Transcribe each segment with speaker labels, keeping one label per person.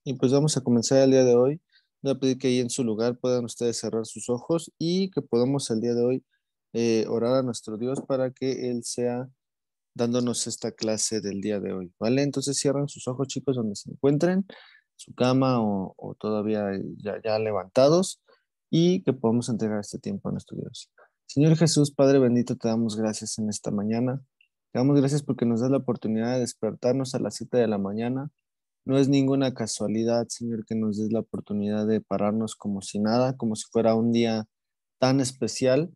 Speaker 1: Y pues vamos a comenzar el día de hoy. Voy a pedir que ahí en su lugar puedan ustedes cerrar sus ojos y que podamos el día de hoy orar a nuestro Dios para que Él sea dándonos esta clase del día de hoy, ¿vale? Entonces cierran sus ojos, chicos, donde se encuentren, su cama o todavía ya levantados y que podamos entregar este tiempo a nuestro Dios. Señor Jesús, Padre bendito, te damos gracias en esta mañana. Te damos gracias porque nos das la oportunidad de despertarnos a las 7 de la mañana. No es ninguna casualidad, Señor, que nos des la oportunidad de pararnos como si nada, como si fuera un día tan especial.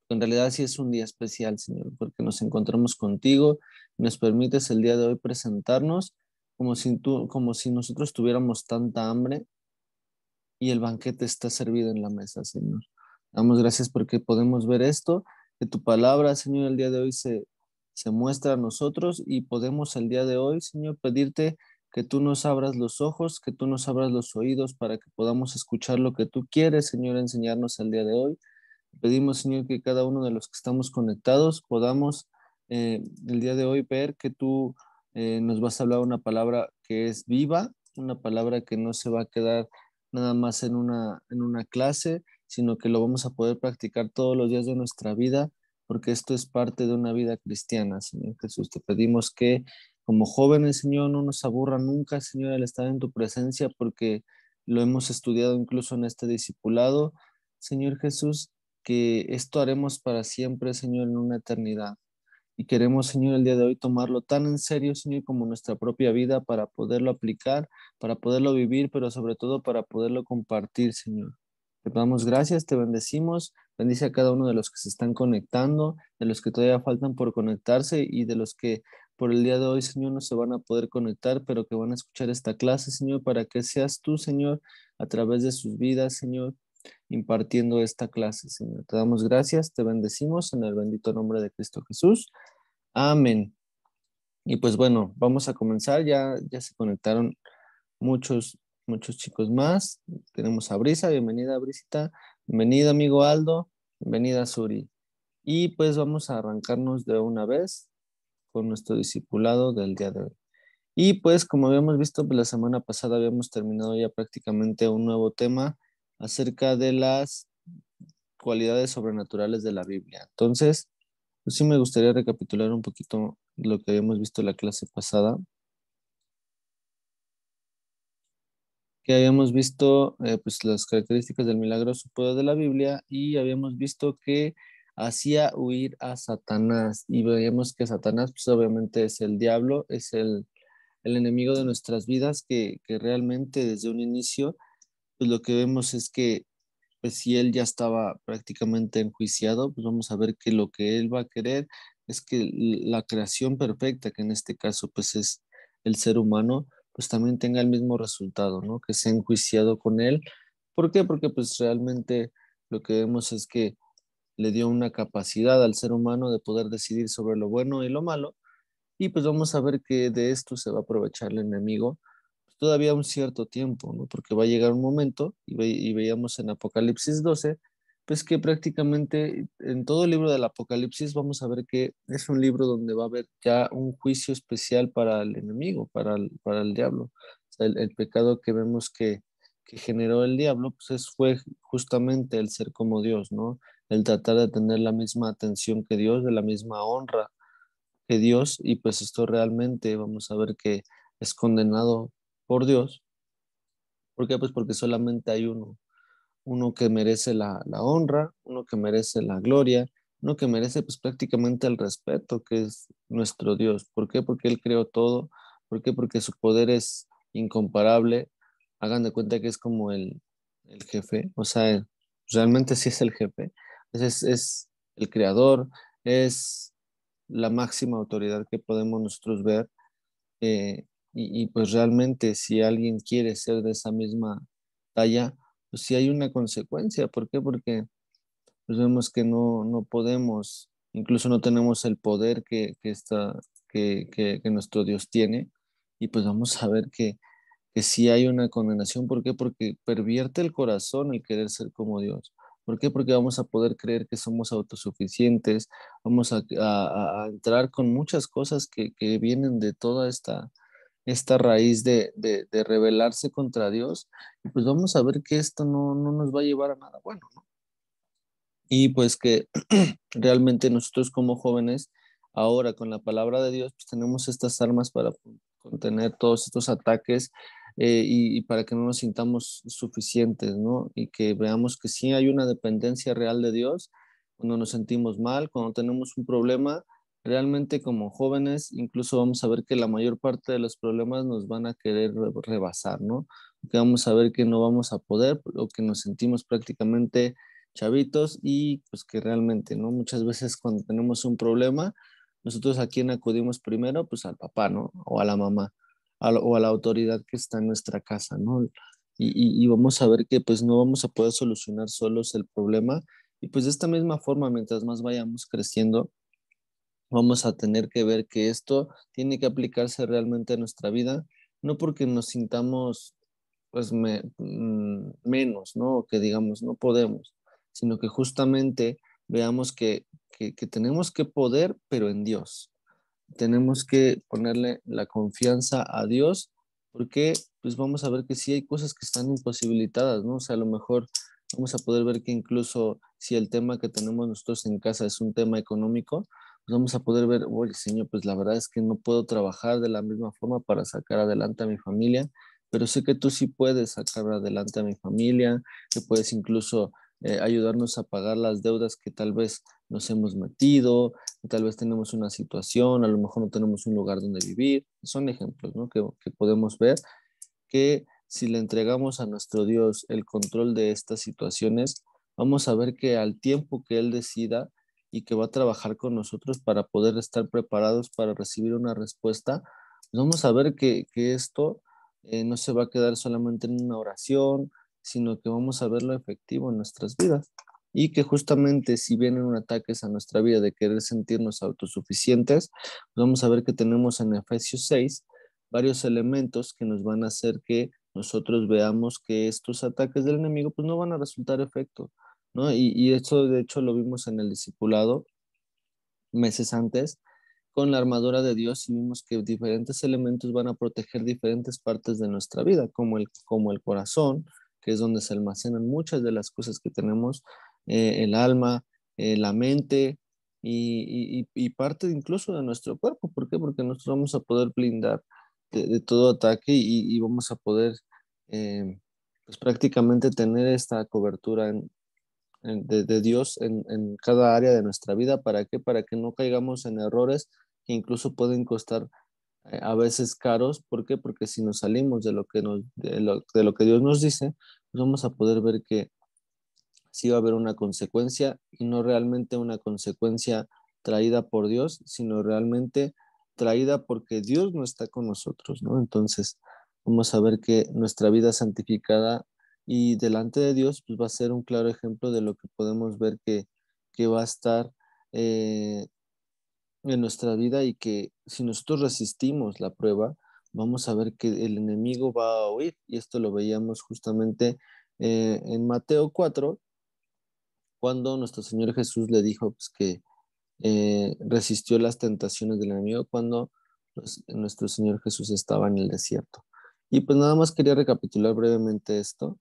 Speaker 1: En realidad sí es un día especial, Señor, porque nos encontramos contigo, nos permites el día de hoy presentarnos como si nosotros tuviéramos tanta hambre y el banquete está servido en la mesa, Señor. Damos gracias porque podemos ver esto, que tu palabra, Señor, el día de hoy se muestra a nosotros y podemos el día de hoy, Señor, pedirte que tú nos abras los ojos, que tú nos abras los oídos para que podamos escuchar lo que tú quieres, Señor, enseñarnos el día de hoy. Pedimos, Señor, que cada uno de los que estamos conectados podamos el día de hoy ver que tú nos vas a hablar una palabra que es viva, una palabra que no se va a quedar nada más en una clase, sino que lo vamos a poder practicar todos los días de nuestra vida, porque esto es parte de una vida cristiana, Señor Jesús. Te pedimos que como jóvenes, Señor, no nos aburra nunca, Señor, el estar en tu presencia, porque lo hemos estudiado incluso en este discipulado, Señor Jesús, que esto haremos para siempre, Señor, en una eternidad. Y queremos, Señor, el día de hoy tomarlo tan en serio, Señor, como nuestra propia vida para poderlo aplicar, para poderlo vivir, pero sobre todo para poderlo compartir, Señor. Te damos gracias, te bendecimos. Bendice a cada uno de los que se están conectando, de los que todavía faltan por conectarse y de los que por el día de hoy, Señor, no se van a poder conectar, pero que van a escuchar esta clase, Señor, para que seas tú, Señor, a través de sus vidas, Señor, impartiendo esta clase, Señor. Te damos gracias, te bendecimos en el bendito nombre de Cristo Jesús. Amén. Y pues bueno, vamos a comenzar. Ya se conectaron muchos chicos más. Tenemos a Brisa, bienvenida Brisita, bienvenida amigo Aldo, bienvenida Suri. Y pues vamos a arrancarnos de una vez con nuestro discipulado del día de hoy. Y pues como habíamos visto, pues, la semana pasada habíamos terminado ya prácticamente un nuevo tema acerca de las cualidades sobrenaturales de la Biblia. Entonces, pues sí me gustaría recapitular un poquito lo que habíamos visto en la clase pasada, que habíamos visto pues las características del milagroso poder de la Biblia y habíamos visto que hacía huir a Satanás y veíamos que Satanás pues obviamente es el diablo, es el enemigo de nuestras vidas que realmente desde un inicio pues lo que vemos es que pues si él ya estaba prácticamente enjuiciado, pues vamos a ver que lo que él va a querer es que la creación perfecta, que en este caso pues es el ser humano, pues también tenga el mismo resultado, ¿no? Que sea enjuiciado con él. ¿Por qué? Porque pues realmente lo que vemos es que le dio una capacidad al ser humano de poder decidir sobre lo bueno y lo malo, y pues vamos a ver que de esto se va a aprovechar el enemigo pues, todavía un cierto tiempo, ¿no? Porque va a llegar un momento, y veíamos en Apocalipsis 12, pues que prácticamente en todo el libro del Apocalipsis vamos a ver que es un libro donde va a haber ya un juicio especial para el enemigo, para el diablo. O sea, el pecado que vemos que generó el diablo, pues fue justamente el ser como Dios, ¿no? El tratar de tener la misma atención que Dios, de la misma honra que Dios, y pues esto realmente vamos a ver que es condenado por Dios. ¿Por qué? Pues porque solamente hay uno que merece la honra, uno que merece la gloria, uno que merece pues prácticamente el respeto, que es nuestro Dios. ¿Por qué? Porque Él creó todo. ¿Por qué? Porque su poder es incomparable. Hagan de cuenta que es como el jefe, o sea, realmente sí es el jefe. Es el creador, es la máxima autoridad que podemos nosotros ver. Pues realmente si alguien quiere ser de esa misma talla, pues sí hay una consecuencia. ¿Por qué? Porque pues vemos que no podemos, incluso no tenemos el poder que nuestro Dios tiene. Y pues vamos a ver que sí hay una condenación. ¿Por qué? Porque pervierte el corazón el querer ser como Dios. ¿Por qué? Porque vamos a poder creer que somos autosuficientes, vamos a entrar con muchas cosas que vienen de toda esta esta raíz de rebelarse contra Dios, y pues vamos a ver que esto no nos va a llevar a nada bueno, ¿no? Y pues que realmente nosotros como jóvenes, ahora con la palabra de Dios, pues tenemos estas armas para contener todos estos ataques, y para que no nos sintamos suficientes, ¿no? Y que veamos que sí hay una dependencia real de Dios cuando nos sentimos mal, cuando tenemos un problema. Realmente como jóvenes, incluso vamos a ver que la mayor parte de los problemas nos van a querer rebasar, ¿no? Que vamos a ver que no vamos a poder o que nos sentimos prácticamente chavitos, y pues que realmente, ¿no? Muchas veces cuando tenemos un problema, nosotros a quién acudimos primero, pues al papá, ¿no? O a la mamá, o a la autoridad que está en nuestra casa, ¿no? Y vamos a ver que pues no vamos a poder solucionar solos el problema, y pues de esta misma forma, mientras más vayamos creciendo, vamos a tener que ver que esto tiene que aplicarse realmente a nuestra vida, no porque nos sintamos pues menos, ¿no? O que digamos, no podemos, sino que justamente veamos que tenemos que poder, pero en Dios. Tenemos que ponerle la confianza a Dios, porque pues vamos a ver que sí hay cosas que están imposibilitadas, ¿no? O sea, a lo mejor vamos a poder ver que incluso si el tema que tenemos nosotros en casa es un tema económico, pues vamos a poder ver, oye, Señor, pues la verdad es que no puedo trabajar de la misma forma para sacar adelante a mi familia, pero sé que tú sí puedes sacar adelante a mi familia, que puedes incluso ayudarnos a pagar las deudas que tal vez nos hemos metido, que tal vez tenemos una situación, a lo mejor no tenemos un lugar donde vivir. Son ejemplos, ¿no? Que podemos ver que si le entregamos a nuestro Dios el control de estas situaciones, vamos a ver que al tiempo que Él decida y que va a trabajar con nosotros para poder estar preparados para recibir una respuesta, pues vamos a ver que esto no se va a quedar solamente en una oración, sino que vamos a verlo efectivo en nuestras vidas. Y que justamente si vienen ataques a nuestra vida de querer sentirnos autosuficientes, pues vamos a ver que tenemos en Efesios 6 varios elementos que nos van a hacer que nosotros veamos que estos ataques del enemigo pues no van a resultar efecto, ¿no? Y esto de hecho lo vimos en el discipulado meses antes con la armadura de Dios, y vimos que diferentes elementos van a proteger diferentes partes de nuestra vida, como el corazón, que es donde se almacenan muchas de las cosas que tenemos, el alma, la mente y parte incluso de nuestro cuerpo. ¿Por qué? Porque nosotros vamos a poder blindar de todo ataque, y vamos a poder eh, pues prácticamente tener esta cobertura de Dios en cada área de nuestra vida. ¿Para qué? Para que no caigamos en errores que incluso pueden costar a veces caros. ¿Por qué? Porque si nos salimos de lo que Dios nos dice, pues vamos a poder ver que sí va a haber una consecuencia, y no realmente una consecuencia traída por Dios, sino realmente traída porque Dios no está con nosotros, ¿no? Entonces, vamos a ver que nuestra vida santificada y delante de Dios, pues va a ser un claro ejemplo de lo que podemos ver que va a estar eh, en nuestra vida, y que si nosotros resistimos la prueba, vamos a ver que el enemigo va a huir. Y esto lo veíamos justamente en Mateo 4, cuando nuestro Señor Jesús le dijo pues, que resistió las tentaciones del enemigo cuando pues, nuestro Señor Jesús estaba en el desierto. Y pues nada más quería recapitular brevemente esto.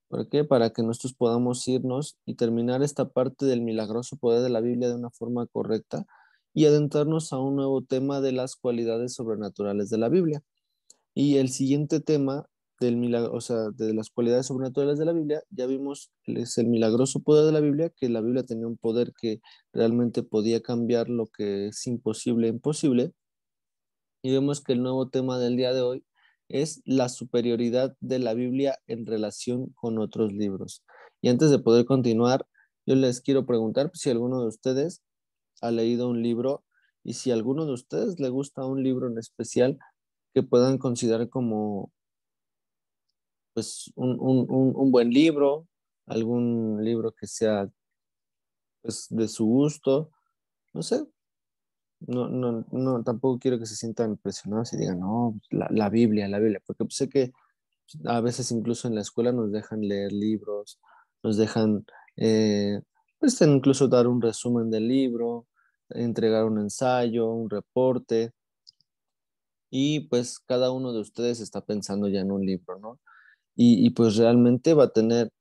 Speaker 1: ¿Por qué? Para que nosotros podamos irnos y terminar esta parte del milagroso poder de la Biblia de una forma correcta, y adentrarnos a un nuevo tema de las cualidades sobrenaturales de la Biblia. Y el siguiente tema del milagro, o sea, de las cualidades sobrenaturales de la Biblia, ya vimos, es el milagroso poder de la Biblia, que la Biblia tenía un poder que realmente podía cambiar lo que es imposible en posible. Y vemos que el nuevo tema del día de hoy es la superioridad de la Biblia en relación con otros libros. Y antes de poder continuar, yo les quiero preguntar si alguno de ustedes ha leído un libro, y si a alguno de ustedes le gusta un libro en especial que puedan considerar como pues un buen libro, algún libro que sea pues de su gusto, no sé, no, tampoco quiero que se sientan presionados y digan, no, la Biblia, porque pues, sé que a veces incluso en la escuela nos dejan leer libros, nos dejan, eh, pues incluso dar un resumen del libro, entregar un ensayo, un reporte, y pues cada uno de ustedes está pensando ya en un libro, ¿no? Y pues realmente va a tener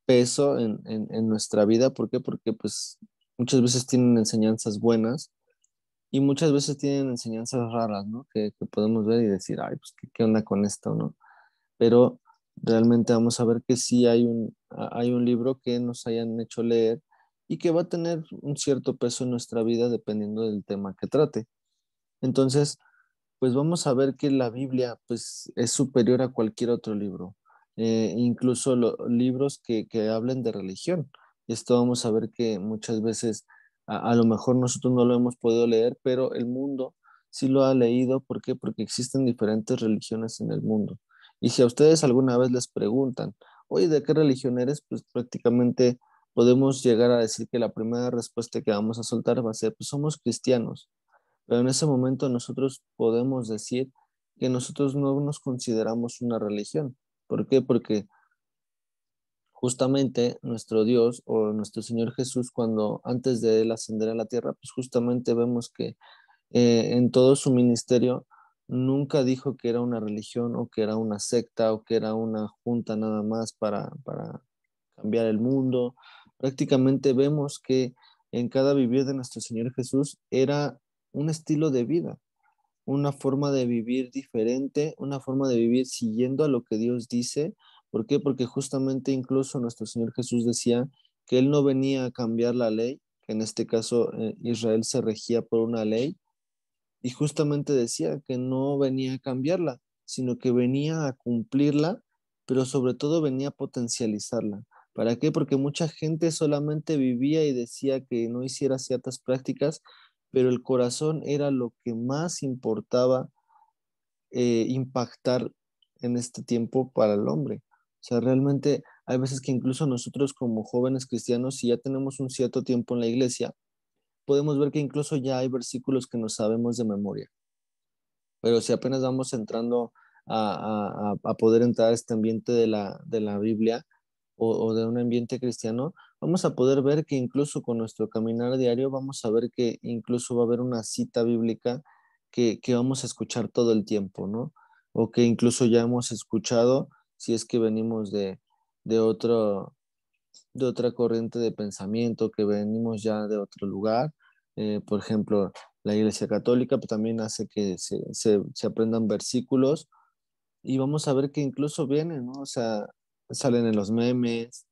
Speaker 1: peso en nuestra vida. ¿Por qué? Porque pues muchas veces tienen enseñanzas buenas y muchas veces tienen enseñanzas raras, ¿no? Que podemos ver y decir, ay, pues, ¿qué onda con esto, no? Pero realmente vamos a ver que sí hay un libro que nos hayan hecho leer y que va a tener un cierto peso en nuestra vida dependiendo del tema que trate. Entonces, pues vamos a ver que la Biblia pues es superior a cualquier otro libro, incluso libros que hablen de religión. Esto vamos a ver que muchas veces a lo mejor nosotros no lo hemos podido leer, pero el mundo sí lo ha leído. ¿Por qué? Porque existen diferentes religiones en el mundo. Y si a ustedes alguna vez les preguntan, oye, ¿de qué religión eres? Pues prácticamente podemos llegar a decir que la primera respuesta que vamos a soltar va a ser, pues somos cristianos. Pero en ese momento nosotros podemos decir que nosotros no nos consideramos una religión. ¿Por qué? Porque justamente nuestro Dios o nuestro Señor Jesús, cuando antes de él ascender a la tierra, pues justamente vemos que en todo su ministerio nunca dijo que era una religión o que era una secta o que era una junta nada más para cambiar el mundo. Prácticamente vemos que en cada vivir de nuestro Señor Jesús era un estilo de vida, una forma de vivir diferente, una forma de vivir siguiendo a lo que Dios dice. ¿Por qué? Porque justamente incluso nuestro Señor Jesús decía que Él no venía a cambiar la ley, que en este caso Israel se regía por una ley, y justamente decía que no venía a cambiarla, sino que venía a cumplirla, pero sobre todo venía a potencializarla. ¿Para qué? Porque mucha gente solamente vivía y decía que no hiciera ciertas prácticas, pero el corazón era lo que más importaba impactar en este tiempo para el hombre. O sea, realmente hay veces que incluso nosotros como jóvenes cristianos, si ya tenemos un cierto tiempo en la iglesia, podemos ver que incluso ya hay versículos que no sabemos de memoria. Pero si apenas vamos entrando a poder entrar a este ambiente de la Biblia o de un ambiente cristiano, vamos a poder ver que incluso con nuestro caminar diario, vamos a ver que incluso va a haber una cita bíblica que vamos a escuchar todo el tiempo, ¿no? O que incluso ya hemos escuchado si es que venimos de otro, de otra corriente de pensamiento, que venimos ya de otro lugar. Por ejemplo, la Iglesia Católica pues, también hace que se aprendan versículos y vamos a ver que incluso vienen, ¿no? O sea, salen en los memes,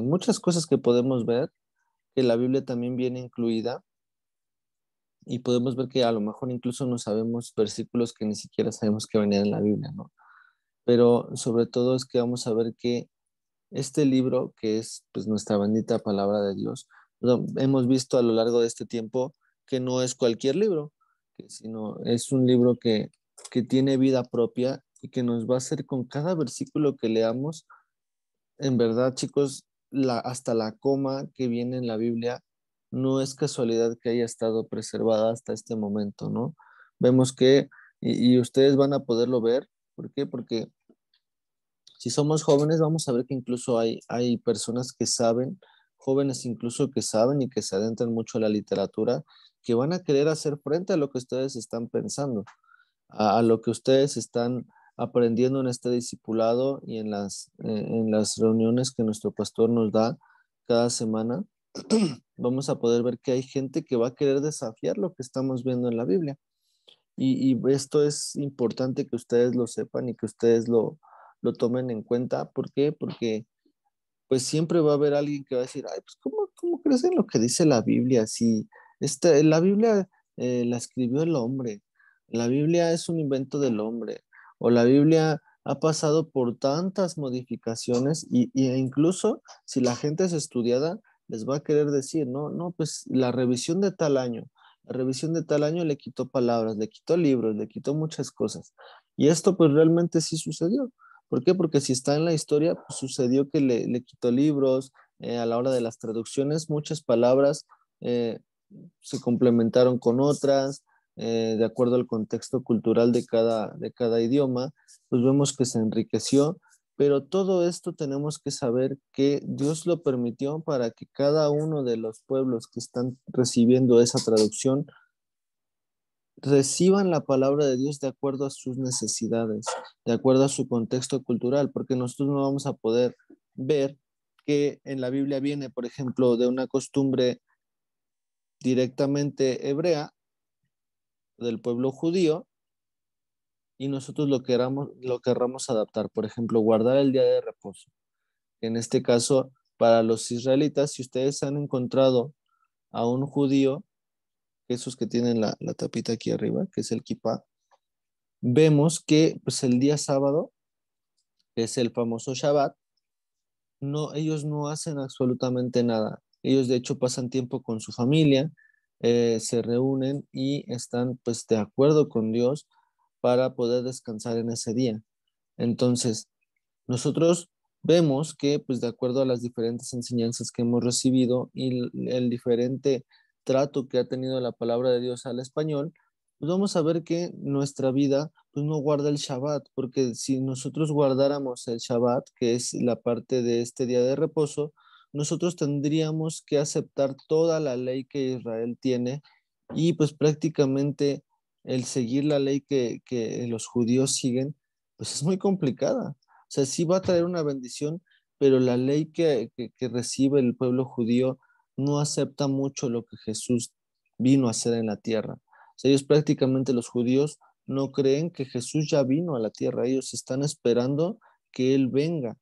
Speaker 1: muchas cosas que podemos ver, que la Biblia también viene incluida y podemos ver que a lo mejor incluso no sabemos versículos que ni siquiera sabemos que venían en la Biblia, ¿no? Pero sobre todo es que vamos a ver que este libro, que es pues nuestra bendita palabra de Dios, hemos visto a lo largo de este tiempo que no es cualquier libro, sino es un libro que tiene vida propia y que nos va a hacer con cada versículo que leamos. En verdad, chicos, hasta la coma que viene en la Biblia no es casualidad que haya estado preservada hasta este momento, ¿no? Vemos que, y ustedes van a poderlo ver. ¿Por qué? Porque si somos jóvenes, vamos a ver que incluso hay personas que saben, jóvenes incluso que saben y que se adentran mucho a la literatura, que van a querer hacer frente a lo que ustedes están pensando, a lo que ustedes están aprendiendo en este discipulado y en las reuniones que nuestro pastor nos da cada semana. Vamos a poder ver que hay gente que va a querer desafiar lo que estamos viendo en la Biblia. Y esto es importante que ustedes lo sepan y que ustedes lo tomen en cuenta. ¿Por qué? Porque pues siempre va a haber alguien que va a decir, ay, pues ¿cómo crees en lo que dice la Biblia? Si la Biblia la escribió el hombre, la Biblia es un invento del hombre, o la Biblia ha pasado por tantas modificaciones e incluso si la gente es estudiada, les va a querer decir, no, no, pues la revisión de tal año. La revisión de tal año le quitó palabras, le quitó libros, le quitó muchas cosas. Y esto pues realmente sí sucedió. ¿Por qué? Porque si está en la historia, pues sucedió que le quitó libros, a la hora de las traducciones, muchas palabras eh, se complementaron con otras, de acuerdo al contexto cultural de cada idioma, pues vemos que se enriqueció, pero todo esto tenemos que saber que Dios lo permitió para que cada uno de los pueblos que están recibiendo esa traducción reciban la palabra de Dios de acuerdo a sus necesidades, de acuerdo a su contexto cultural, porque nosotros no vamos a poder ver que en la Biblia viene, por ejemplo, de una costumbre directamente hebrea del pueblo judío y nosotros lo querramos adaptar, por ejemplo, guardar el día de reposo. En este caso, para los israelitas, si ustedes han encontrado a un judío, esos que tienen la tapita aquí arriba, que es el kippah, vemos que pues el día sábado, que es el famoso Shabbat, no, ellos no hacen absolutamente nada. Ellos de hecho pasan tiempo con su familia, se reúnen y están pues de acuerdo con Dios para poder descansar en ese día. Entonces, nosotros vemos que pues de acuerdo a las diferentes enseñanzas que hemos recibido y el diferente trato que ha tenido la palabra de Dios al español, pues vamos a ver que nuestra vida pues no guarda el Shabbat, porque si nosotros guardáramos el Shabbat, que es la parte de este día de reposo, nosotros tendríamos que aceptar toda la ley que Israel tiene y pues prácticamente el seguir la ley que los judíos siguen, pues es muy complicada. O sea, sí va a traer una bendición, pero la ley que recibe el pueblo judío no acepta mucho lo que Jesús vino a hacer en la tierra. O sea, ellos prácticamente los judíos no creen que Jesús ya vino a la tierra, ellos están esperando que Él venga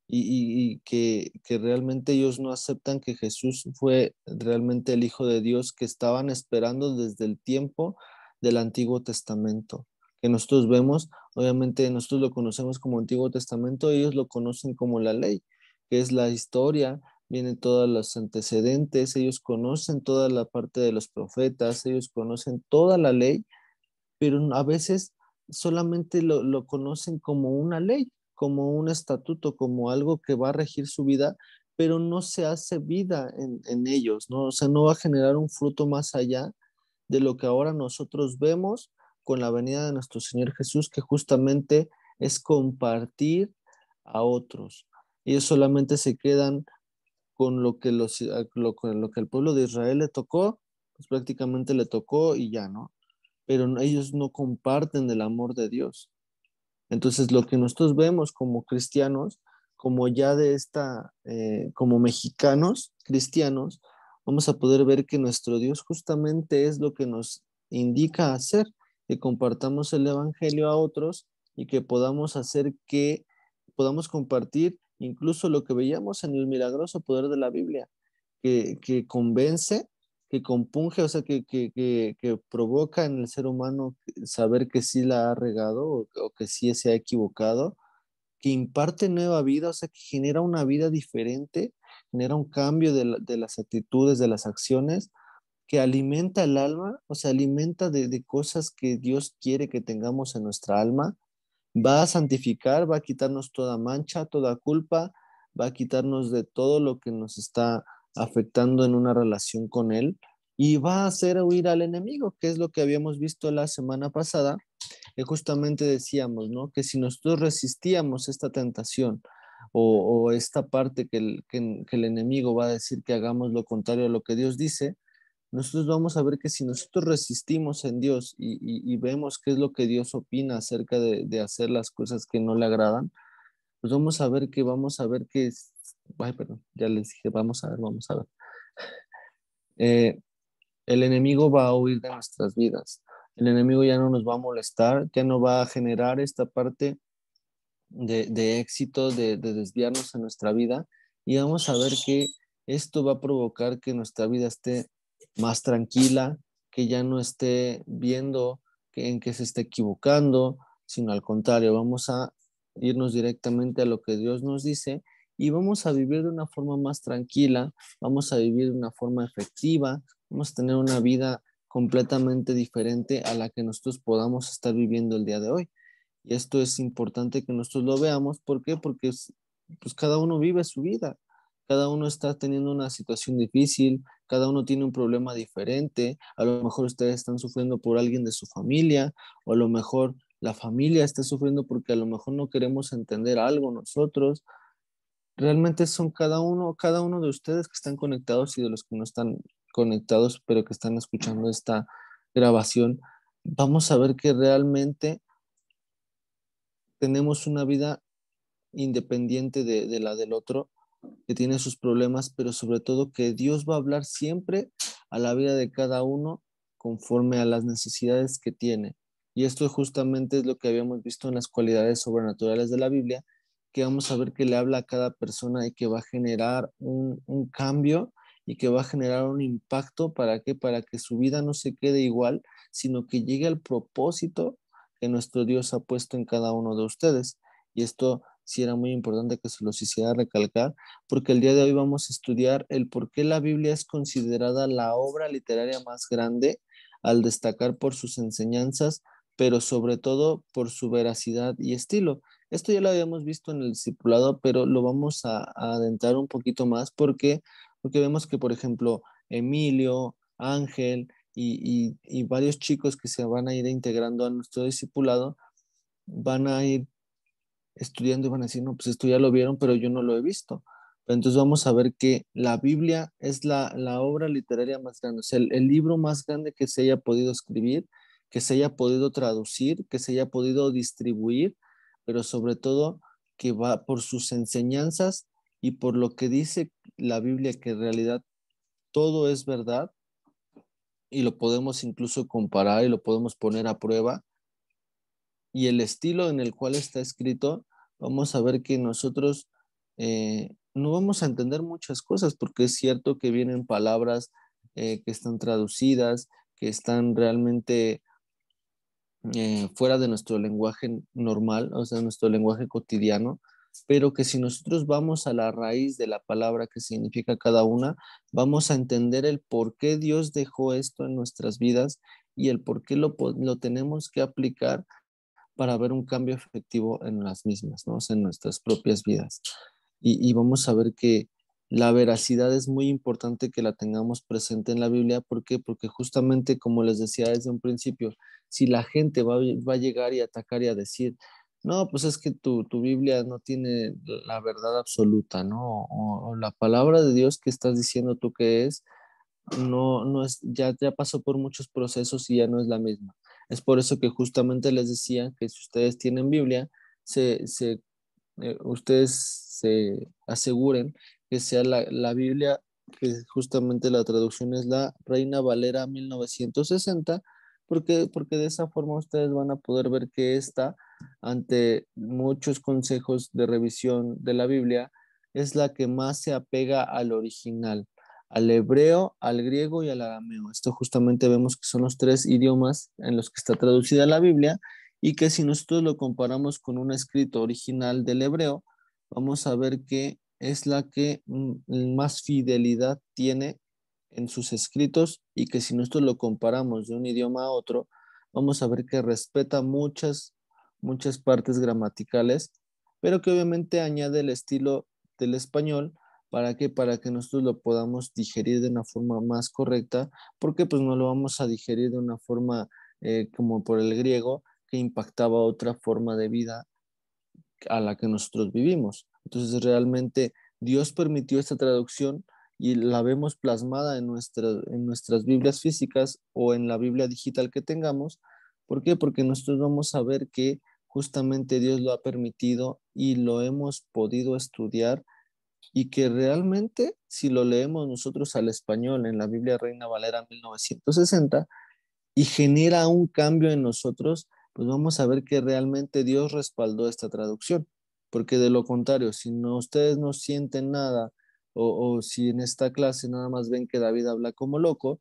Speaker 1: y que realmente ellos no aceptan que Jesús fue realmente el Hijo de Dios que estaban esperando desde el tiempo del Antiguo Testamento, que nosotros vemos, obviamente nosotros lo conocemos como Antiguo Testamento, ellos lo conocen como la ley, que es la historia, vienen todos los antecedentes, ellos conocen toda la parte de los profetas, ellos conocen toda la ley, pero a veces solamente lo conocen como una ley, como un estatuto, como algo que va a regir su vida, pero no se hace vida en ellos, ¿no? O sea, no va a generar un fruto más allá de lo que ahora nosotros vemos con la venida de nuestro Señor Jesús, que justamente es compartir a otros. Ellos solamente se quedan con con lo que el pueblo de Israel le tocó, pues prácticamente le tocó y ya, ¿no? Pero ellos no comparten el amor de Dios. Entonces, lo que nosotros vemos como cristianos, como ya de como mexicanos cristianos, vamos a poder ver que nuestro Dios justamente es lo que nos indica hacer, que compartamos el Evangelio a otros y que podamos hacer que podamos compartir incluso lo que veíamos en el milagroso poder de la Biblia, que convence, que compunge, o sea, que provoca en el ser humano saber que sí la ha regado o que sí se ha equivocado, que imparte nueva vida, o sea, que genera una vida diferente, genera un cambio de las actitudes, de las acciones, que alimenta el alma, o sea, alimenta de cosas que Dios quiere que tengamos en nuestra alma, va a santificar, va a quitarnos toda mancha, toda culpa, va a quitarnos de todo lo que nos está afectando en una relación con Él y va a hacer huir al enemigo, que es lo que habíamos visto la semana pasada, que justamente decíamos, ¿no? Que si nosotros resistíamos esta tentación o esta parte que el enemigo va a decir que hagamos lo contrario a lo que Dios dice, nosotros vamos a ver que si nosotros resistimos en Dios y vemos qué es lo que Dios opina acerca de hacer las cosas que no le agradan, pues vamos a ver que, ay, perdón, ya les dije, vamos a ver. Eh, el enemigo va a huir de nuestras vidas. El enemigo ya no nos va a molestar, ya no va a generar esta parte de éxito, de desviarnos en nuestra vida y vamos a ver que esto va a provocar que nuestra vida esté más tranquila, que ya no esté viendo en qué se está equivocando, sino al contrario, vamos a irnos directamente a lo que Dios nos dice y vamos a vivir de una forma más tranquila, vamos a vivir de una forma efectiva, vamos a tener una vida completamente diferente a la que nosotros podamos estar viviendo el día de hoy. Y esto es importante que nosotros lo veamos. ¿Por qué? Porque pues cada uno vive su vida, cada uno está teniendo una situación difícil, cada uno tiene un problema diferente. A lo mejor ustedes están sufriendo por alguien de su familia, o a lo mejor la familia está sufriendo porque a lo mejor no queremos entender algo nosotros. Realmente son cada uno de ustedes que están conectados y de los que no están conectados, pero que están escuchando esta grabación vamos a ver que realmente tenemos una vida independiente de la del otro, que tiene sus problemas, pero sobre todo que Dios va a hablar siempre a la vida de cada uno conforme a las necesidades que tiene. Y esto justamente es lo que habíamos visto en las cualidades sobrenaturales de la Biblia, que vamos a ver que le habla a cada persona y que va a generar un cambio y que va a generar un impacto. ¿Para qué? Para que su vida no se quede igual, sino que llegue al propósito que nuestro Dios ha puesto en cada uno de ustedes. Y esto sí era muy importante que se los hiciera recalcar, porque el día de hoy vamos a estudiar el por qué la Biblia es considerada la obra literaria más grande al destacar por sus enseñanzas, pero sobre todo por su veracidad y estilo. Esto ya lo habíamos visto en el discipulado, pero lo vamos a adentrar un poquito más porque vemos que, por ejemplo, Emilio, Ángel y varios chicos que se van a ir integrando a nuestro discipulado van a ir estudiando y van a decir, no, pues esto ya lo vieron, pero yo no lo he visto. Pero entonces vamos a ver que la Biblia es la obra literaria más grande, o sea, el libro más grande que se haya podido escribir, que se haya podido traducir, que se haya podido distribuir, pero sobre todo que va por sus enseñanzas y por lo que dice la Biblia, que en realidad todo es verdad y lo podemos incluso comparar y lo podemos poner a prueba y el estilo en el cual está escrito, vamos a ver que nosotros no vamos a entender muchas cosas porque es cierto que vienen palabras que están traducidas, que están realmente fuera de nuestro lenguaje normal, o sea, nuestro lenguaje cotidiano, pero que si nosotros vamos a la raíz de la palabra que significa cada una, vamos a entender el por qué Dios dejó esto en nuestras vidas y el por qué lo tenemos que aplicar para ver un cambio efectivo en las mismas, ¿no? O sea, en nuestras propias vidas. Y vamos a ver que la veracidad es muy importante que la tengamos presente en la Biblia. ¿Por qué? Porque justamente, como les decía desde un principio, si la gente va a llegar y atacar y a decir, no, pues es que tu Biblia no tiene la verdad absoluta, ¿no? O la palabra de Dios que estás diciendo tú que es, no es, ya pasó por muchos procesos y ya no es la misma. Es por eso que justamente les decía que si ustedes tienen Biblia, ustedes se aseguren que sea la Biblia, que justamente la traducción es la Reina Valera 1960, porque de esa forma ustedes van a poder ver que esta, ante muchos consejos de revisión de la Biblia, es la que más se apega al original, al hebreo, al griego y al arameo. Esto justamente vemos que son los tres idiomas en los que está traducida la Biblia y que si nosotros lo comparamos con un escrito original del hebreo, vamos a ver que es la que más fidelidad tiene en sus escritos y que si nosotros lo comparamos de un idioma a otro, vamos a ver que respeta muchas partes gramaticales, pero que obviamente añade el estilo del español. ¿Para qué? Para que nosotros lo podamos digerir de una forma más correcta, porque pues no lo vamos a digerir de una forma como por el griego, que impactaba otra forma de vida a la que nosotros vivimos. Entonces, realmente Dios permitió esta traducción y la vemos plasmada en nuestras Biblias físicas o en la Biblia digital que tengamos. ¿Por qué? Porque nosotros vamos a ver que justamente Dios lo ha permitido y lo hemos podido estudiar y que realmente si lo leemos nosotros al español en la Biblia Reina Valera 1960 y genera un cambio en nosotros, pues vamos a ver que realmente Dios respaldó esta traducción, porque de lo contrario, si no, ustedes no sienten nada o si en esta clase nada más ven que David habla como loco,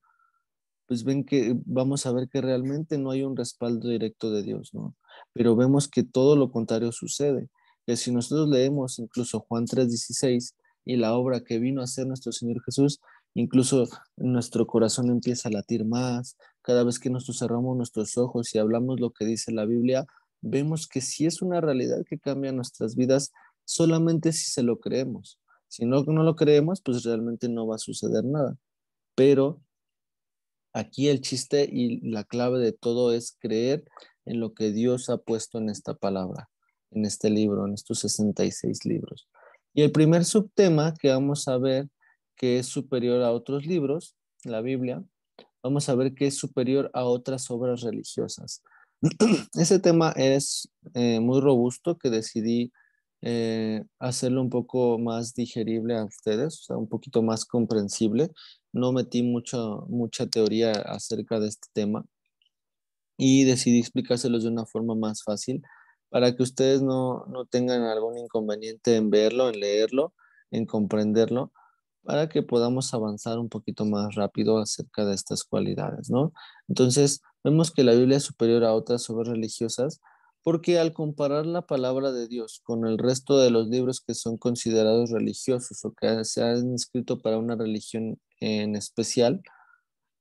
Speaker 1: pues ven que vamos a ver que realmente no hay un respaldo directo de Dios, ¿no? Pero vemos que todo lo contrario sucede, que si nosotros leemos incluso Juan 3:16 y la obra que vino a hacer nuestro Señor Jesús, incluso nuestro corazón empieza a latir más, cada vez que nosotros cerramos nuestros ojos y hablamos lo que dice la Biblia, vemos que sí es una realidad que cambia nuestras vidas solamente si se lo creemos. Si no lo creemos, pues realmente no va a suceder nada. Pero aquí el chiste y la clave de todo es creer en lo que Dios ha puesto en esta palabra, en este libro, en estos 66 libros. Y el primer subtema que vamos a ver, que es superior a otros libros, la Biblia, vamos a ver que es superior a otras obras religiosas. Ese tema es muy robusto, que decidí hacerlo un poco más digerible a ustedes, o sea, un poquito más comprensible. No metí mucha teoría acerca de este tema y decidí explicárselos de una forma más fácil para que ustedes no tengan algún inconveniente en verlo, en leerlo, en comprenderlo, para que podamos avanzar un poquito más rápido acerca de estas cualidades, ¿no? Entonces, vemos que la Biblia es superior a otras obras religiosas porque al comparar la palabra de Dios con el resto de los libros que son considerados religiosos o que se han escrito para una religión en especial,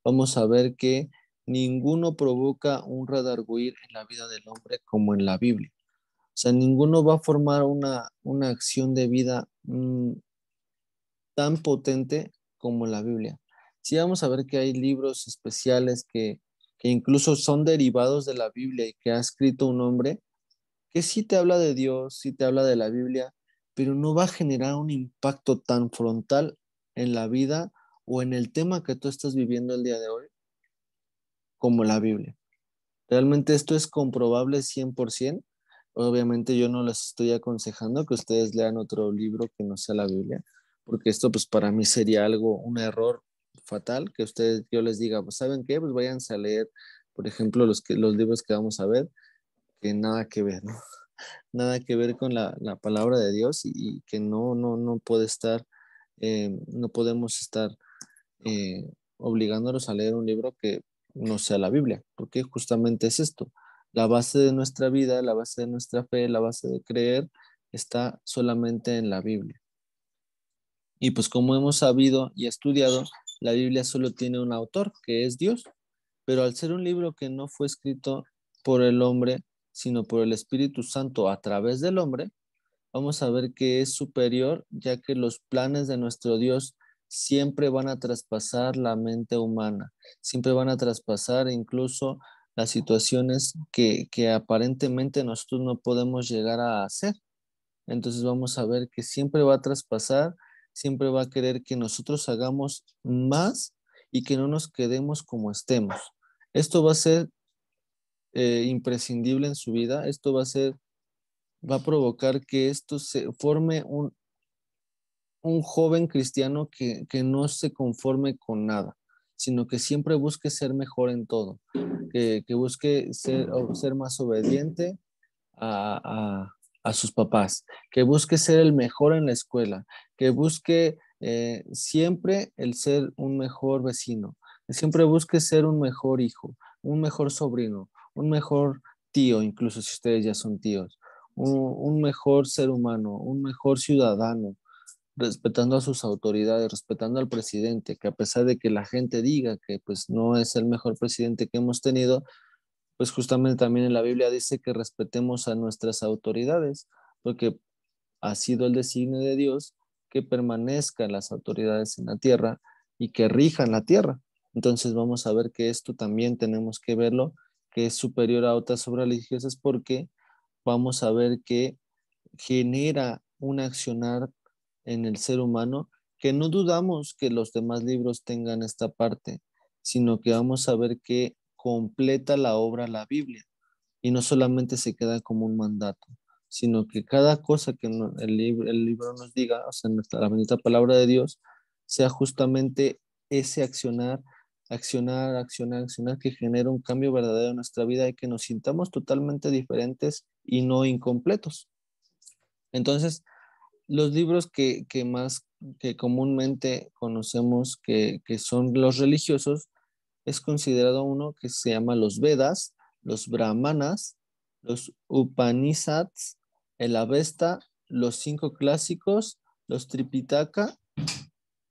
Speaker 1: vamos a ver que ninguno provoca un redarguir en la vida del hombre como en la Biblia. O sea, ninguno va a formar una acción de vida tan potente como la Biblia. Sí, vamos a ver que hay libros especiales que incluso son derivados de la Biblia y que ha escrito un hombre que sí te habla de Dios, sí te habla de la Biblia, pero no va a generar un impacto tan frontal en la vida o en el tema que tú estás viviendo el día de hoy como la Biblia. Realmente esto es comprobable 100%. Obviamente yo no les estoy aconsejando que ustedes lean otro libro que no sea la Biblia, porque esto pues para mí sería algo, un error fatal, que ustedes, yo les diga, pues ¿saben qué? Pues váyanse a leer, por ejemplo, los libros que vamos a ver, que nada que ver, ¿no? Nada que ver con la palabra de Dios y que no puede estar, no podemos estar obligándonos a leer un libro que no sea la Biblia, porque justamente es esto. La base de nuestra vida, la base de nuestra fe, la base de creer está solamente en la Biblia. Y pues como hemos sabido y estudiado, la Biblia solo tiene un autor, que es Dios, pero al ser un libro que no fue escrito por el hombre, sino por el Espíritu Santo a través del hombre, vamos a ver que es superior, ya que los planes de nuestro Dios siempre van a traspasar la mente humana, siempre van a traspasar incluso las situaciones que aparentemente nosotros no podemos llegar a hacer. Entonces vamos a ver que siempre va a traspasar, siempre va a querer que nosotros hagamos más y que no nos quedemos como estemos. Esto va a ser imprescindible en su vida, esto va a provocar que esto se forme un joven cristiano que no se conforme con nada, sino que siempre busque ser mejor en todo, que busque ser más obediente a, a sus papás, que busque ser el mejor en la escuela, que busque siempre el ser un mejor vecino, que siempre busque ser un mejor hijo, un mejor sobrino, un mejor tío, incluso si ustedes ya son tíos, un mejor ser humano, un mejor ciudadano, respetando a sus autoridades, respetando al presidente, que a pesar de que la gente diga que pues no es el mejor presidente que hemos tenido, pues justamente también en la Biblia dice que respetemos a nuestras autoridades, porque ha sido el designio de Dios que permanezcan las autoridades en la tierra y que rijan la tierra. Entonces vamos a ver que esto también tenemos que verlo, que es superior a otras obras religiosas porque vamos a ver que genera un accionar en el ser humano que no dudamos que los demás libros tengan esta parte, sino que vamos a ver que completa la obra la Biblia y no solamente se queda como un mandato, sino que cada cosa que el libro nos diga, o sea, la bendita palabra de Dios, sea justamente ese accionar que genera un cambio verdadero en nuestra vida y que nos sintamos totalmente diferentes y no incompletos. Entonces, los libros que más que comúnmente conocemos que son los religiosos, es considerado uno que se llama los Vedas, los Brahmanas, los Upanishads, el Avesta, los cinco clásicos, los Tripitaka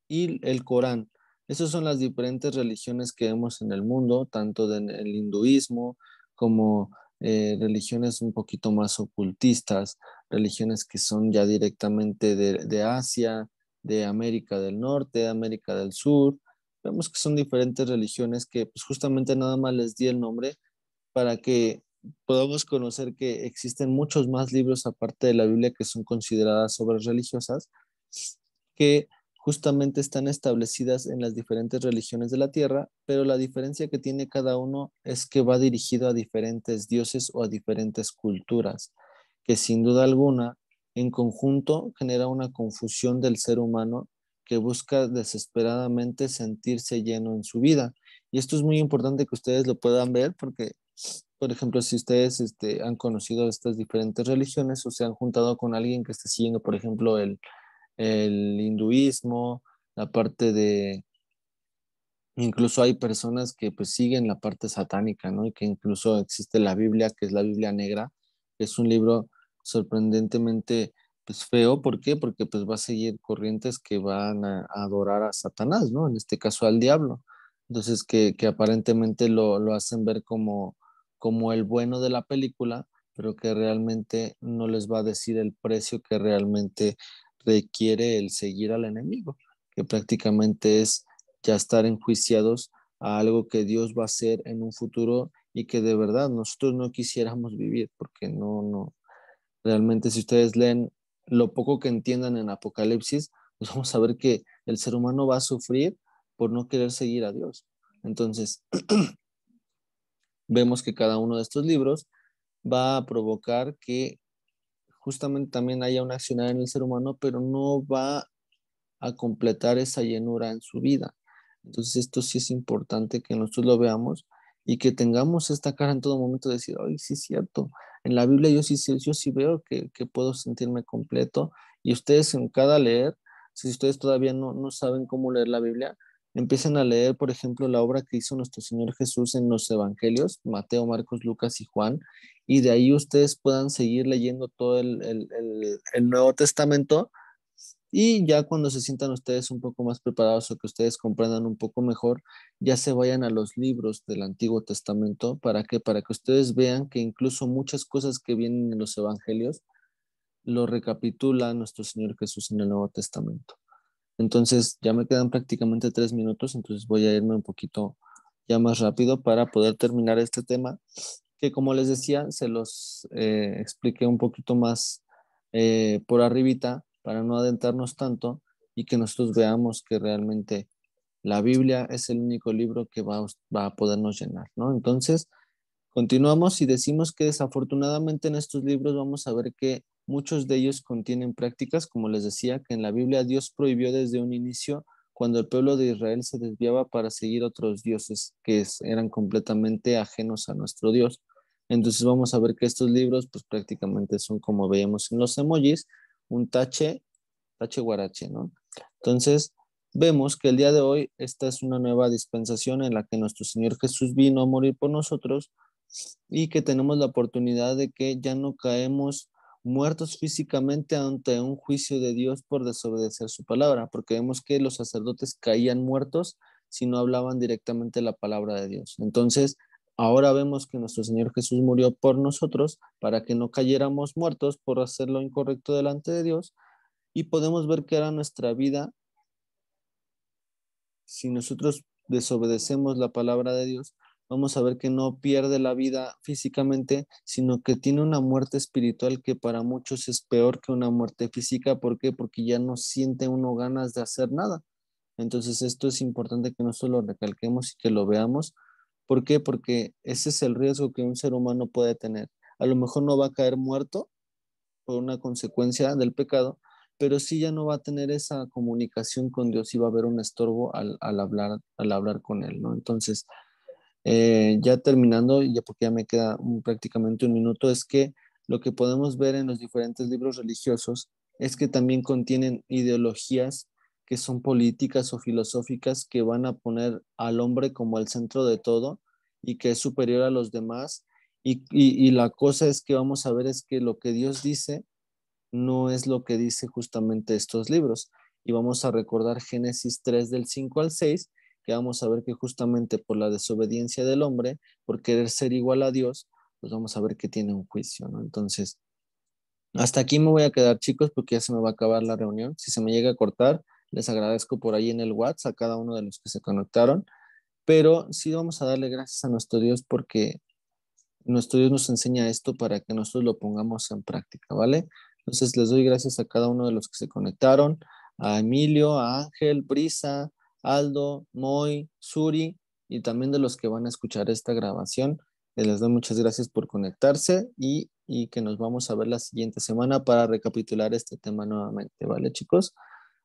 Speaker 1: y el Corán. Esas son las diferentes religiones que vemos en el mundo, tanto del el hinduismo como religiones un poquito más ocultistas, religiones que son ya directamente de Asia, de América del Norte, de América del Sur. Vemos que son diferentes religiones que pues, justamente nada más les di el nombre para que podamos conocer que existen muchos más libros aparte de la Biblia que son consideradas obras religiosas, que justamente están establecidas en las diferentes religiones de la tierra, pero la diferencia que tiene cada uno es que va dirigido a diferentes dioses o a diferentes culturas, que sin duda alguna, en conjunto, genera una confusión del ser humano que busca desesperadamente sentirse lleno en su vida. Y esto es muy importante que ustedes lo puedan ver porque, por ejemplo, si ustedes han conocido estas diferentes religiones o se han juntado con alguien que esté siguiendo, por ejemplo, el hinduismo, la parte de, incluso hay personas que pues siguen la parte satánica, ¿no? Y que incluso existe la Biblia, que es la Biblia negra, que es un libro sorprendentemente pues feo. ¿Por qué? Porque pues va a seguir corrientes que van a adorar a Satanás, ¿no? En este caso al diablo. Entonces que aparentemente lo hacen ver como el bueno de la película, pero que realmente no les va a decir el precio que realmente requiere el seguir al enemigo, que prácticamente es ya estar enjuiciados a algo que Dios va a hacer en un futuro y que de verdad nosotros no quisiéramos vivir, porque realmente si ustedes leen lo poco que entiendan en Apocalipsis, pues vamos a ver que el ser humano va a sufrir por no querer seguir a Dios. Entonces, vemos que cada uno de estos libros va a provocar que justamente también haya una accionar en el ser humano, pero no va a completar esa llenura en su vida. Entonces, esto sí es importante que nosotros lo veamos y que tengamos esta cara en todo momento de decir, ay, sí es cierto, en la Biblia yo sí veo que puedo sentirme completo. Y ustedes en cada leer, si ustedes todavía no saben cómo leer la Biblia, empiecen a leer, por ejemplo, la obra que hizo nuestro Señor Jesús en los Evangelios, Mateo, Marcos, Lucas y Juan, y de ahí ustedes puedan seguir leyendo todo el Nuevo Testamento, y ya cuando se sientan ustedes un poco más preparados o que ustedes comprendan un poco mejor, ya se vayan a los libros del Antiguo Testamento. ¿Para qué? Para que ustedes vean que incluso muchas cosas que vienen en los evangelios lo recapitula nuestro Señor Jesús en el Nuevo Testamento. Entonces, ya me quedan prácticamente 3 minutos, entonces voy a irme un poquito ya más rápido para poder terminar este tema, que como les decía, se los expliqué un poquito más por arribita para no adentrarnos tanto y que nosotros veamos que realmente la Biblia es el único libro que va a podernos llenar, ¿no? Entonces, continuamos y decimos que desafortunadamente en estos libros vamos a ver que muchos de ellos contienen prácticas, como les decía, que en la Biblia Dios prohibió desde un inicio cuando el pueblo de Israel se desviaba para seguir otros dioses eran completamente ajenos a nuestro Dios. Entonces vamos a ver que estos libros pues prácticamente son como veíamos en los emojis, un tache guarache, ¿no? Entonces vemos que el día de hoy esta es una nueva dispensación en la que nuestro Señor Jesús vino a morir por nosotros y que tenemos la oportunidad de que ya no caemos muertos físicamente ante un juicio de Dios por desobedecer su palabra, porque vemos que los sacerdotes caían muertos si no hablaban directamente la palabra de Dios. Entonces, ahora vemos que nuestro Señor Jesús murió por nosotros para que no cayéramos muertos por hacer lo incorrecto delante de Dios, y podemos ver que era nuestra vida si nosotros desobedecemos la palabra de Dios. Vamos a ver que no pierde la vida físicamente, sino que tiene una muerte espiritual que para muchos es peor que una muerte física. ¿Por qué? Porque ya no siente uno ganas de hacer nada. Entonces esto es importante que nosotros lo recalquemos y que lo veamos. ¿Por qué? Porque ese es el riesgo que un ser humano puede tener. A lo mejor no va a caer muerto por una consecuencia del pecado, pero sí ya no va a tener esa comunicación con Dios y va a haber un estorbo al hablar con Él, ¿no? Entonces, ya terminando, ya porque ya me queda prácticamente un minuto, es que lo que podemos ver en los diferentes libros religiosos es que también contienen ideologías que son políticas o filosóficas que van a poner al hombre como el centro de todo y que es superior a los demás. Y la cosa es que vamos a ver es que lo que Dios dice no es lo que dice justamente estos libros. Y vamos a recordar Génesis 3 del 5 al 6, que vamos a ver que justamente por la desobediencia del hombre, por querer ser igual a Dios, pues vamos a ver que tiene un juicio, ¿no? Entonces, hasta aquí me voy a quedar, chicos, porque ya se me va a acabar la reunión. Si se me llega a cortar, les agradezco por ahí en el WhatsApp a cada uno de los que se conectaron, pero sí vamos a darle gracias a nuestro Dios porque nuestro Dios nos enseña esto para que nosotros lo pongamos en práctica, ¿vale? Entonces les doy gracias a cada uno de los que se conectaron, a Emilio, a Ángel, Brisa, Aldo, Moy, Suri y también de los que van a escuchar esta grabación. Les doy muchas gracias por conectarse y que nos vamos a ver la siguiente semana para recapitular este tema nuevamente, ¿vale, chicos?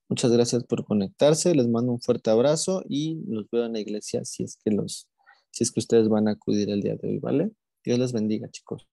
Speaker 1: Muchas gracias por conectarse, les mando un fuerte abrazo y los veo en la iglesia si es que ustedes van a acudir el día de hoy, ¿vale? Dios les bendiga, chicos.